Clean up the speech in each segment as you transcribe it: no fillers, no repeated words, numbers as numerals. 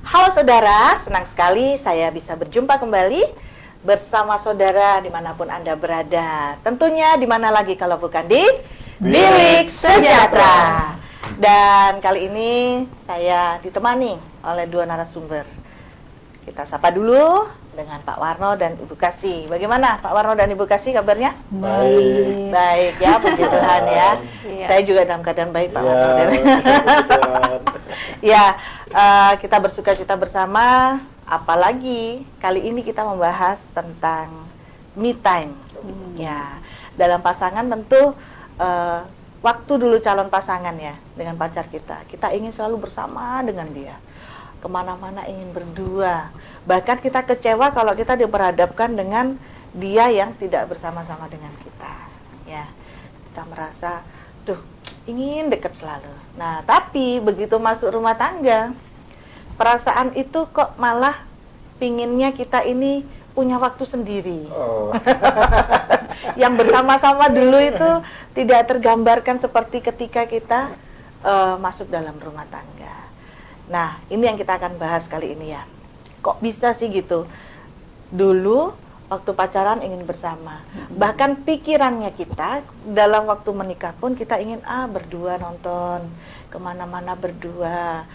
Halo saudara, senang sekali saya bisa berjumpa kembali bersama saudara dimanapun Anda berada. Tentunya di mana lagi kalau bukan di Bilik Sejahtera. Dan kali ini saya ditemani oleh dua narasumber. Kita sapa dulu dengan Pak Warno dan Ibu Kasih. Bagaimana Pak Warno dan Ibu Kasih kabarnya? Baik. Baik ya, puji Tuhan ya. Iya. Saya juga dalam keadaan baik Pak Warno. Ya, kita bersuka cita bersama. Apalagi kali ini kita membahas tentang me time. Ya, dalam pasangan tentu waktu dulu calon pasangan ya dengan pacar kita ingin selalu bersama dengan dia. Kemana-mana ingin berdua. Bahkan kita kecewa kalau kita diperhadapkan dengan dia yang tidak bersama-sama dengan kita. Ya, kita merasa, duh, ingin dekat selalu. Nah, tapi begitu masuk rumah tangga, perasaan itu kok malah pinginnya kita ini punya waktu sendiri. Oh. Yang bersama-sama dulu itu tidak tergambarkan seperti ketika kita masuk dalam rumah tangga. Nah, ini yang kita akan bahas kali ini ya. Kok bisa sih gitu? Dulu waktu pacaran ingin bersama. Bahkan pikirannya kita dalam waktu menikah pun kita ingin berdua nonton, kemana-mana berdua,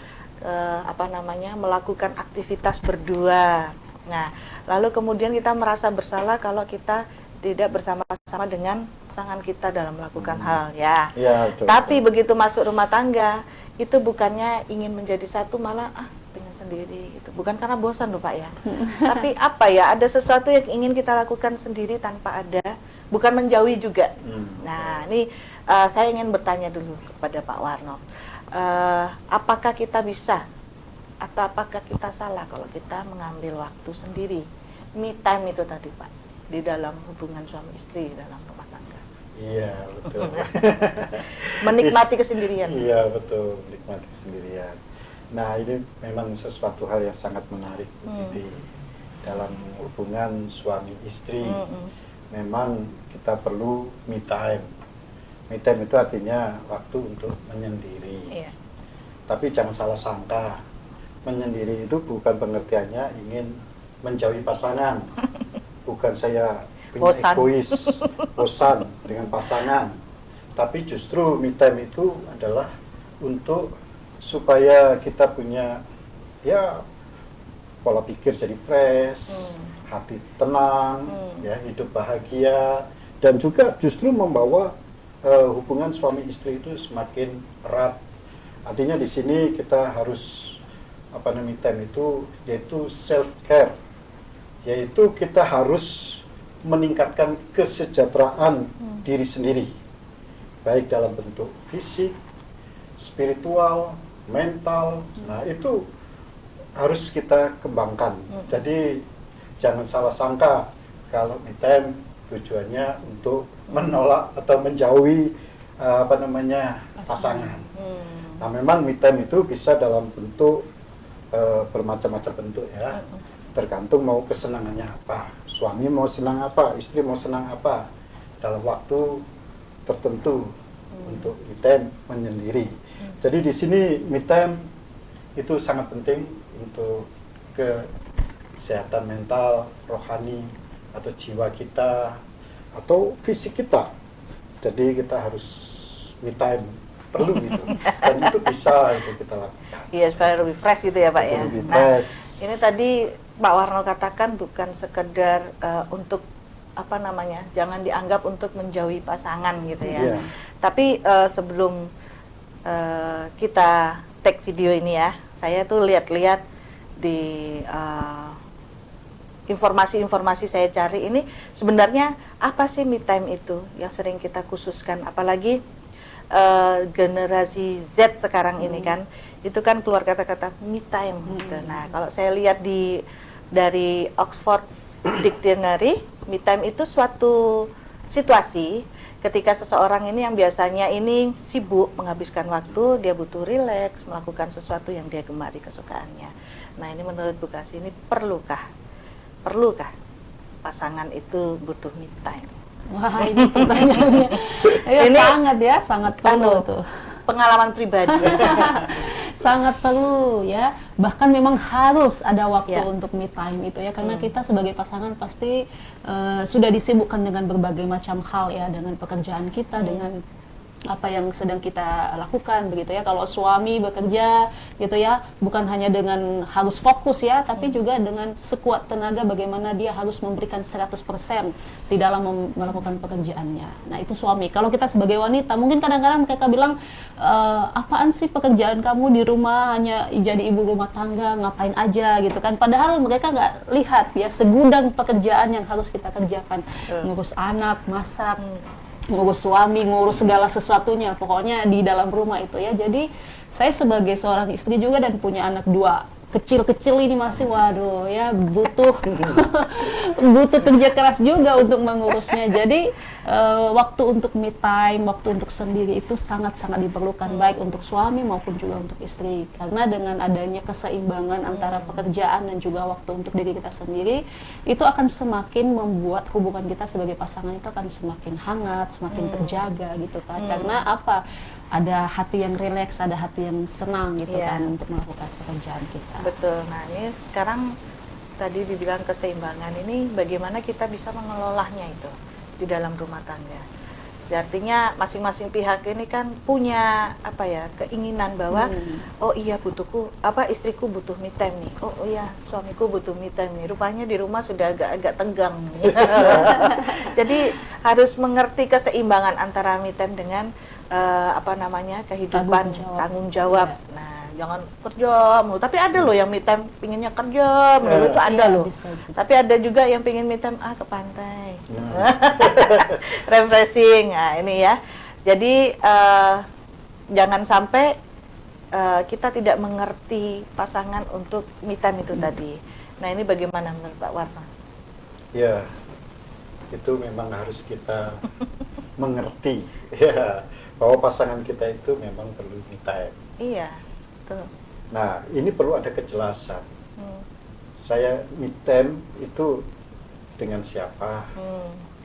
melakukan aktivitas berdua. Nah, lalu kemudian kita merasa bersalah kalau kita tidak bersama-sama dengan pasangan kita dalam melakukan hal ya. Ya, betul. Tapi begitu masuk rumah tangga, itu bukannya ingin menjadi satu, malah pengen sendiri gitu. Bukan karena bosan loh Pak ya. Tapi apa ya, ada sesuatu yang ingin kita lakukan sendiri tanpa ada, bukan menjauhi juga. Nah, ini saya ingin bertanya dulu kepada Pak Warno. Apakah kita bisa atau apakah kita salah kalau kita mengambil waktu sendiri, me time itu tadi Pak, di dalam hubungan suami istri dalam rumah tangga? Iya, betul. Menikmati kesendirian. Iya, betul, menikmati kesendirian. Nah, ini memang sesuatu hal yang sangat menarik di dalam hubungan suami istri. Memang kita perlu me time. Me time itu artinya waktu untuk menyendiri. Iya. Tapi jangan salah sangka, menyendiri itu bukan pengertiannya ingin menjauhi pasangan. Bukan saya punya egois, bosan dengan pasangan. Tapi justru me time itu adalah untuk supaya kita punya ya pola pikir jadi fresh, hati tenang, ya hidup bahagia, dan juga justru membawa hubungan suami istri itu semakin erat. Artinya di sini kita harus me time itu yaitu self care, yaitu kita harus meningkatkan kesejahteraan diri sendiri, baik dalam bentuk fisik, spiritual, mental. Nah, itu harus kita kembangkan. Jadi jangan salah sangka kalau me time tujuannya untuk menolak atau menjauhi pasangan. Nah, memang me time itu bisa dalam bentuk bermacam-macam bentuk ya. Tergantung mau kesenangannya apa, suami mau senang apa, istri mau senang apa dalam waktu tertentu untuk me time menyendiri. Jadi di sini me time itu sangat penting untuk kesehatan mental, rohani atau jiwa kita atau fisik kita. Jadi kita harus me time, perlu gitu, dan itu bisa itu kita lakukan. Iya, supaya lebih fresh gitu ya Pak ya. Lebih Nah, fresh. ini tadi Pak Warno katakan bukan sekedar untuk jangan dianggap untuk menjauhi pasangan gitu ya. Iya. Tapi sebelum kita take video ini ya, saya tuh lihat-lihat di informasi-informasi saya cari ini sebenarnya apa sih me time itu yang sering kita khususkan, apalagi generasi Z sekarang ini kan, itu kan keluar kata-kata me time gitu. Nah, kalau saya lihat dari Oxford Dictionary, me time itu suatu situasi ketika seseorang ini yang biasanya ini sibuk menghabiskan waktu, dia butuh rileks, melakukan sesuatu yang dia gemari kesukaannya. Nah, ini menurut Bu Kasih, ini perlukah pasangan itu butuh me time? Wah, ini pertanyaannya. Ya, Ini sangat perlu tuh. pengalaman pribadi. sangat perlu ya, bahkan memang harus ada waktu Ya. untuk me time itu ya, karena kita sebagai pasangan pasti sudah disibukkan dengan berbagai macam hal ya, dengan pekerjaan kita, dengan apa yang sedang kita lakukan begitu ya. Kalau suami bekerja gitu ya, bukan hanya dengan harus fokus ya, tapi juga dengan sekuat tenaga bagaimana dia harus memberikan 100% di dalam melakukan pekerjaannya. Nah, itu suami. Kalau kita sebagai wanita, mungkin kadang-kadang mereka bilang, apaan sih pekerjaan kamu di rumah, hanya jadi ibu rumah tangga, ngapain aja gitu kan. Padahal mereka nggak lihat ya segudang pekerjaan yang harus kita kerjakan. Ngurus anak, masak, ngurus suami, ngurus segala sesuatunya, pokoknya di dalam rumah itu ya. Jadi saya sebagai seorang istri juga dan punya anak 2 kecil-kecil ini masih, waduh ya, butuh butuh kerja keras juga untuk mengurusnya. Jadi waktu untuk me time, waktu untuk sendiri itu sangat-sangat diperlukan, baik untuk suami maupun juga untuk istri. Karena dengan adanya keseimbangan antara pekerjaan dan juga waktu untuk diri kita sendiri, itu akan semakin membuat hubungan kita sebagai pasangan itu akan semakin hangat, semakin terjaga gitu kan. Karena apa? Ada hati yang rileks, ada hati yang senang gitu kan untuk melakukan pekerjaan kita. Betul. Nah, ini sekarang tadi dibilang keseimbangan ini bagaimana kita bisa mengelolanya itu di dalam rumah tangga. Jadi artinya masing-masing pihak ini kan punya apa ya, keinginan bahwa oh iya istriku butuh me time nih. Oh iya, suamiku butuh me time nih. Rupanya di rumah sudah agak tegang. Jadi harus mengerti keseimbangan antara me time dengan kehidupan, tanggung jawab. Ya. Nah, jangan kerja mulu. Tapi ada loh yang me time pinginnya kerja mulu, itu ada loh. Tapi ada juga yang pingin me time ke pantai, refreshing. Nah, ini ya. Jadi jangan sampai kita tidak mengerti pasangan untuk me time itu tadi. Nah, ini bagaimana menurut Pak Warno? Ya, itu memang harus kita mengerti ya, bahwa pasangan kita itu memang perlu me time. Iya, betul. Nah, ini perlu ada kejelasan. Saya me time itu dengan siapa,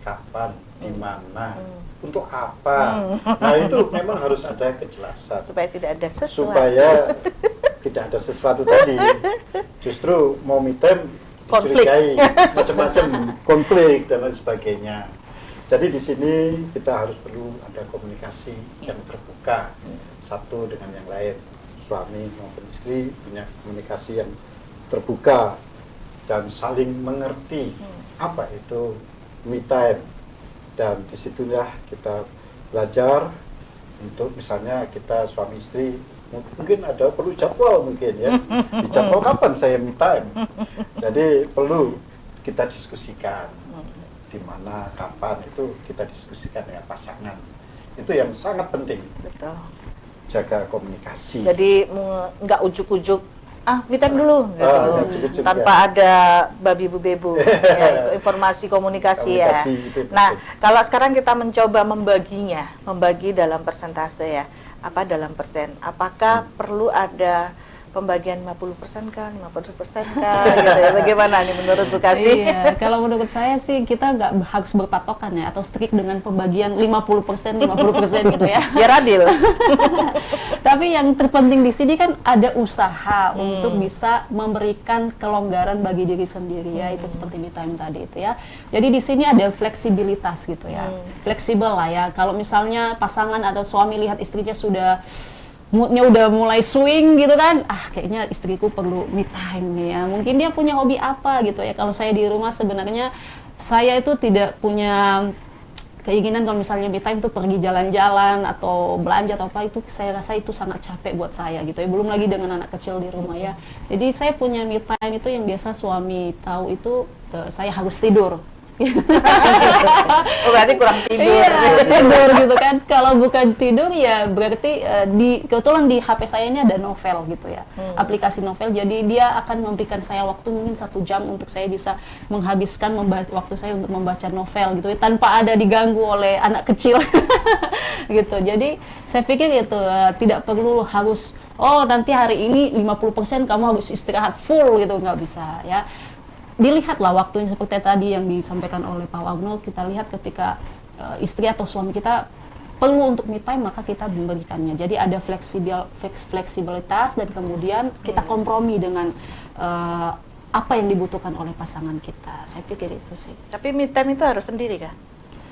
kapan, di mana, untuk apa. Nah, itu memang harus ada kejelasan. Supaya tidak ada sesuatu. Supaya tidak ada sesuatu tadi. Justru mau me time dicurigai, macam-macam konflik dan lain sebagainya. Jadi di sini kita harus perlu ada komunikasi yang terbuka satu dengan yang lain. Suami maupun istri punya komunikasi yang terbuka dan saling mengerti apa itu me time. Dan disitulah kita belajar untuk misalnya kita suami istri mungkin ada perlu jadwal mungkin ya. Di jadwal kapan saya me time. Jadi perlu kita diskusikan. Di mana, kapan, itu kita diskusikan dengan pasangan. Itu yang sangat penting. Betul. Jaga komunikasi. Jadi nggak ujuk-ujuk, me time dulu, gitu. Tanpa ada babi bu bebu. Ya, itu informasi komunikasi ya. Nah, kalau sekarang kita mencoba membagi dalam persentase ya, dalam persen. Apakah perlu ada pembagian 50% kah, 50% kah, gitu ya. Bagaimana nih menurut Bu Kasih? Iya, kalau menurut saya sih kita nggak harus berpatokan ya, atau strict dengan pembagian 50% gitu ya. Biar adil. Tapi yang terpenting di sini kan ada usaha untuk bisa memberikan kelonggaran bagi diri sendiri ya, itu seperti me time tadi itu ya. Jadi di sini ada fleksibilitas gitu ya, fleksibel lah ya. Kalau misalnya pasangan atau suami lihat istrinya sudah moodnya udah mulai swing gitu kan, kayaknya istriku perlu me time nih ya, mungkin dia punya hobi apa gitu ya. Kalau saya di rumah sebenarnya saya itu tidak punya keinginan kalau misalnya me time tuh pergi jalan-jalan atau belanja atau apa, itu saya rasa itu sangat capek buat saya gitu ya, belum lagi dengan anak kecil di rumah ya. Jadi saya punya me time itu yang biasa suami tahu itu saya harus tidur. Oh, berarti kurang tidur. Iya, tidur gitu kan. Kalau bukan tidur ya berarti kebetulan di HP saya ini ada novel gitu ya, aplikasi novel. Jadi dia akan memberikan saya waktu mungkin 1 jam untuk saya bisa menghabiskan waktu saya untuk membaca novel gitu ya, tanpa ada diganggu oleh anak kecil gitu. Jadi saya pikir itu tidak perlu harus nanti hari ini 50% kamu harus istirahat full gitu, nggak bisa ya. Dilihatlah waktunya seperti tadi yang disampaikan oleh Pak Warno. Kita lihat ketika istri atau suami kita perlu untuk me time, maka kita memberikannya. Jadi ada fleksibilitas dan kemudian kita kompromi dengan apa yang dibutuhkan oleh pasangan kita. Saya pikir itu sih. Tapi me time itu harus sendiri kah?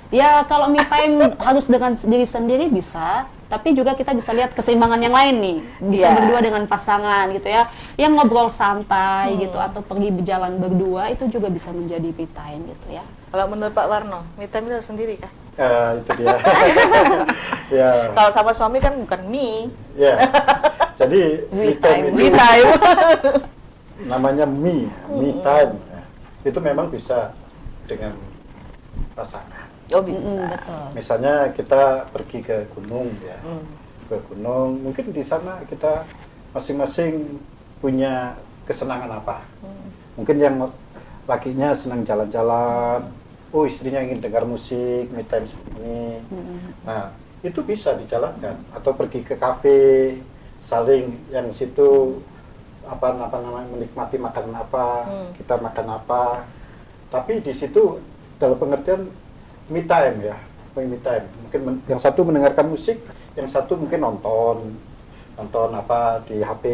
Ya kalau me time harus dengan diri sendiri bisa, tapi juga kita bisa lihat keseimbangan yang lain nih. Bisa berdua dengan pasangan gitu ya. Yang ngobrol santai gitu atau pergi berjalan berdua itu juga bisa menjadi me time gitu ya. Kalau menurut Pak Warno, me time itu harus sendiri kah? Itu dia. Ya. Kalau sama suami kan bukan me. Ya. Jadi me time Me itu time. namanya me time. Itu memang bisa dengan pasangan. Oh bisa. Betul. Misalnya kita pergi ke gunung ya, ke gunung, mungkin di sana kita masing-masing punya kesenangan apa. Mungkin yang lakinya senang jalan-jalan, oh istrinya ingin dengar musik, me time seperti ini. Nah itu bisa dijalankan. Atau pergi ke kafe, saling yang situ apa namanya menikmati makanan apa, kita makan apa. Tapi di situ dalam pengertian me time ya, me time. Mungkin yang satu mendengarkan musik, yang satu mungkin nonton apa di HP.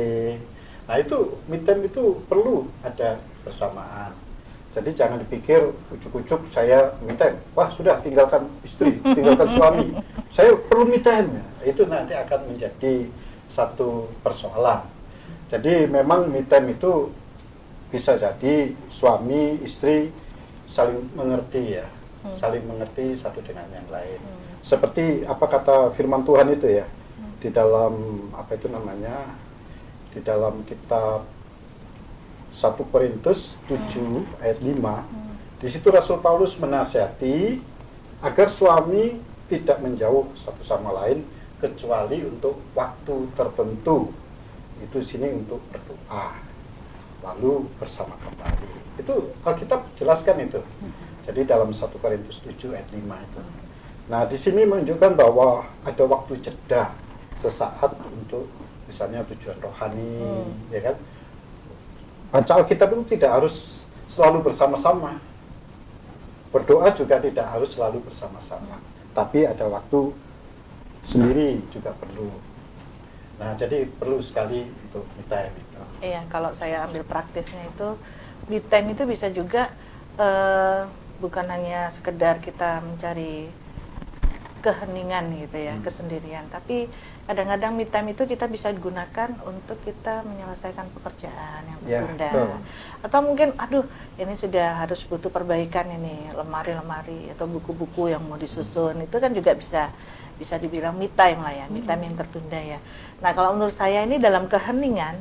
Nah itu me time itu perlu ada bersamaan. Jadi jangan dipikir ujuk-ujuk saya me time. Wah sudah tinggalkan istri, tinggalkan suami. Saya perlu me time. Itu nanti akan menjadi satu persoalan. Jadi memang me time itu bisa jadi suami istri saling mengerti ya. Saling mengerti satu dengan yang lain. Seperti apa kata firman Tuhan itu ya, di dalam apa itu namanya, di dalam kitab 1 Korintus 7 ayat 5, di situ Rasul Paulus menasihati agar suami tidak menjauh satu sama lain kecuali untuk waktu tertentu. Itu sini untuk berdoa, lalu bersama kembali. Itu Alkitab jelaskan itu. Jadi dalam 1 Korintus 7 ayat 5 itu. Nah, di sini menunjukkan bahwa ada waktu jeda sesaat untuk misalnya tujuan rohani, ya kan? Baca Alkitab itu tidak harus selalu bersama-sama. Berdoa juga tidak harus selalu bersama-sama. Tapi ada waktu sendiri juga perlu. Nah, jadi perlu sekali untuk me time itu. Iya, kalau saya ambil praktisnya itu, me time itu bisa juga bukan hanya sekedar kita mencari keheningan gitu ya, kesendirian, tapi kadang-kadang me time itu kita bisa gunakan untuk kita menyelesaikan pekerjaan yang tertunda. Ya, atau mungkin aduh ini sudah harus butuh perbaikan ini, lemari-lemari atau buku-buku yang mau disusun, itu kan juga bisa dibilang me time lah ya, me time yang tertunda ya. Nah kalau menurut saya ini dalam keheningan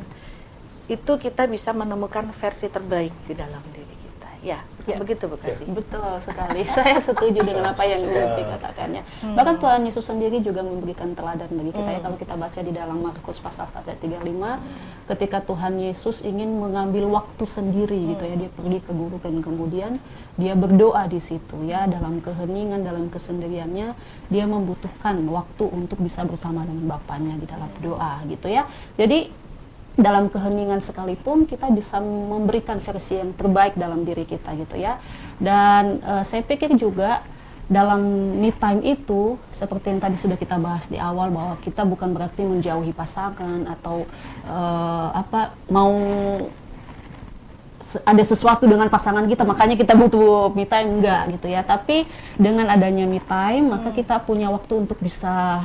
itu kita bisa menemukan versi terbaik di dalam diri kita. Ya, begitu Bu Kasih. Betul sekali. Saya setuju dengan apa yang dikatakannya. Bahkan Tuhan Yesus sendiri juga memberikan teladan bagi kita ya. Kalau kita baca di dalam Markus pasal 1 ayat 35, ketika Tuhan Yesus ingin mengambil waktu sendiri gitu ya, dia pergi ke guru dan kemudian dia berdoa di situ ya, dalam keheningan, dalam kesendiriannya, dia membutuhkan waktu untuk bisa bersama dengan Bapaknya di dalam doa gitu ya. Jadi dalam keheningan sekalipun kita bisa memberikan versi yang terbaik dalam diri kita gitu ya. Dan saya pikir juga dalam me time itu seperti yang tadi sudah kita bahas di awal, bahwa kita bukan berarti menjauhi pasangan atau mau ada sesuatu dengan pasangan kita makanya kita butuh me time, enggak gitu ya. Tapi dengan adanya me time maka kita punya waktu untuk bisa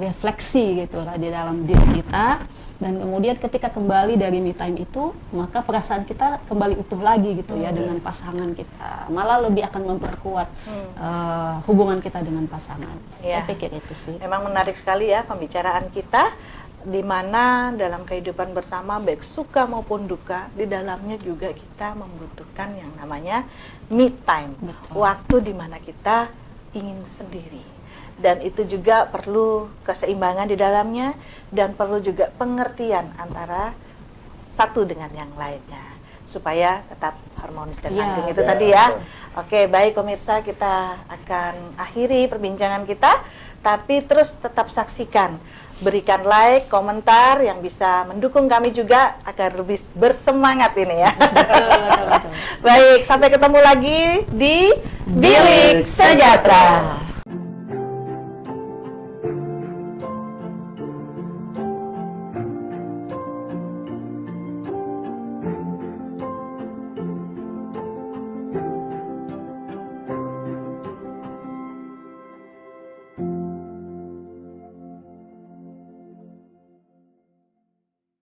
refleksi gitu lah di dalam diri kita, dan kemudian ketika kembali dari me time itu maka perasaan kita kembali utuh lagi gitu ya dengan pasangan kita, malah lebih akan memperkuat hubungan kita dengan pasangan. Saya pikir itu sih. Memang menarik sekali ya pembicaraan kita, di mana dalam kehidupan bersama baik suka maupun duka, di dalamnya juga kita membutuhkan yang namanya me time. Betul. Waktu di mana kita ingin sendiri. Dan itu juga perlu keseimbangan di dalamnya, dan perlu juga pengertian antara satu dengan yang lainnya supaya tetap harmonis dan langgeng itu tadi ya. Oke, baik pemirsa, kita akan akhiri perbincangan kita, tapi terus tetap saksikan, berikan like, komentar yang bisa mendukung kami juga agar lebih bersemangat ini ya. Betul. Baik, sampai ketemu lagi di Bilik Sejahtera.